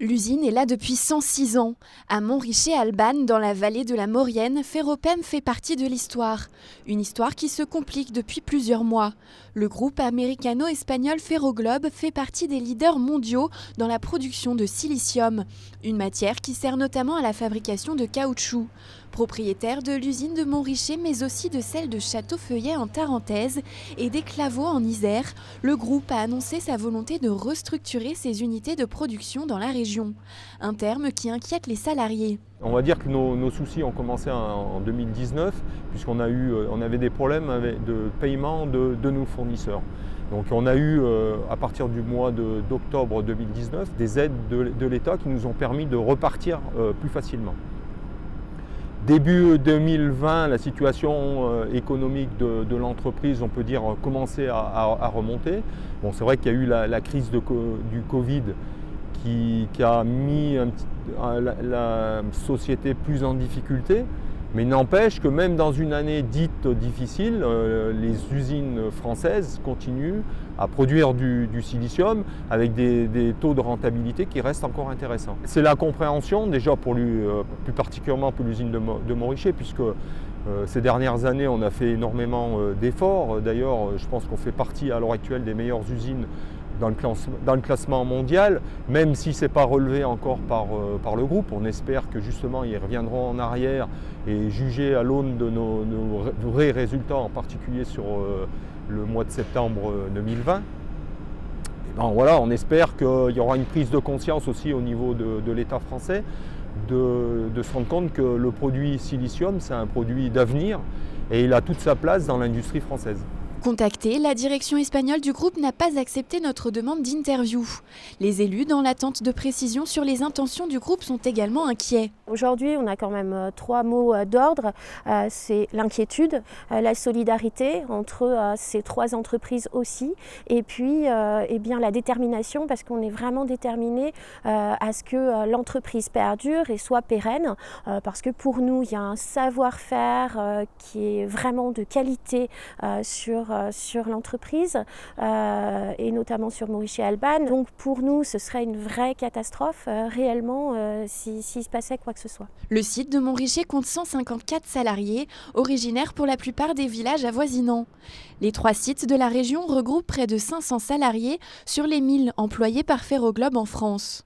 L'usine est là depuis 106 ans. À Montrichet-Albanne, dans la vallée de la Maurienne, Ferropem fait partie de l'histoire. Une histoire qui se complique depuis plusieurs mois. Le groupe américano-espagnol Ferroglobe fait partie des leaders mondiaux dans la production de silicium, une matière qui sert notamment à la fabrication de caoutchouc. Propriétaire de l'usine de Montrichet, mais aussi de celle de Châteaufeuillet en Tarentaise et d'Éclavaux en Isère, le groupe a annoncé sa volonté de restructurer ses unités de production dans la région. Un terme qui inquiète les salariés. On va dire que nos soucis ont commencé en 2019, puisqu'on avait des problèmes de paiement de nos fournisseurs. Donc on a eu, à partir du mois d'octobre 2019, des aides de l'État qui nous ont permis de repartir plus facilement. Début 2020, la situation économique de l'entreprise, on peut dire, commençait à remonter. Bon, c'est vrai qu'il y a eu la crise du Covid qui a mis la société plus en difficulté. Mais n'empêche que même dans une année dite difficile, les usines françaises continuent à produire du silicium avec des taux de rentabilité qui restent encore intéressants. C'est la compréhension déjà plus particulièrement pour l'usine de Montrichet, puisque ces dernières années on a fait énormément d'efforts. D'ailleurs, je pense qu'on fait partie à l'heure actuelle des meilleures usines dans le classement mondial, même si ce n'est pas relevé encore par le groupe. On espère que justement ils reviendront en arrière et juger à l'aune de nos vrais résultats, en particulier sur le mois de septembre 2020. Et ben voilà, on espère qu'il y aura une prise de conscience aussi au niveau de l'État français, de se rendre compte que le produit silicium, c'est un produit d'avenir et il a toute sa place dans l'industrie française. Contactée, la direction espagnole du groupe n'a pas accepté notre demande d'interview. Les élus, dans l'attente de précisions sur les intentions du groupe, sont également inquiets. Aujourd'hui, on a quand même 3 mots d'ordre. C'est l'inquiétude, la solidarité entre ces 3 entreprises aussi, et puis bien la détermination, parce qu'on est vraiment déterminé à ce que l'entreprise perdure et soit pérenne, parce que pour nous, il y a un savoir-faire qui est vraiment de qualité sur l'entreprise et notamment sur Montrichet-Albanne. Donc pour nous, ce serait une vraie catastrophe réellement s'il se passait quoi que ce soit. Le site de Montrichet compte 154 salariés, originaires pour la plupart des villages avoisinants. Les 3 sites de la région regroupent près de 500 salariés sur les 1000 employés par Ferroglobe en France.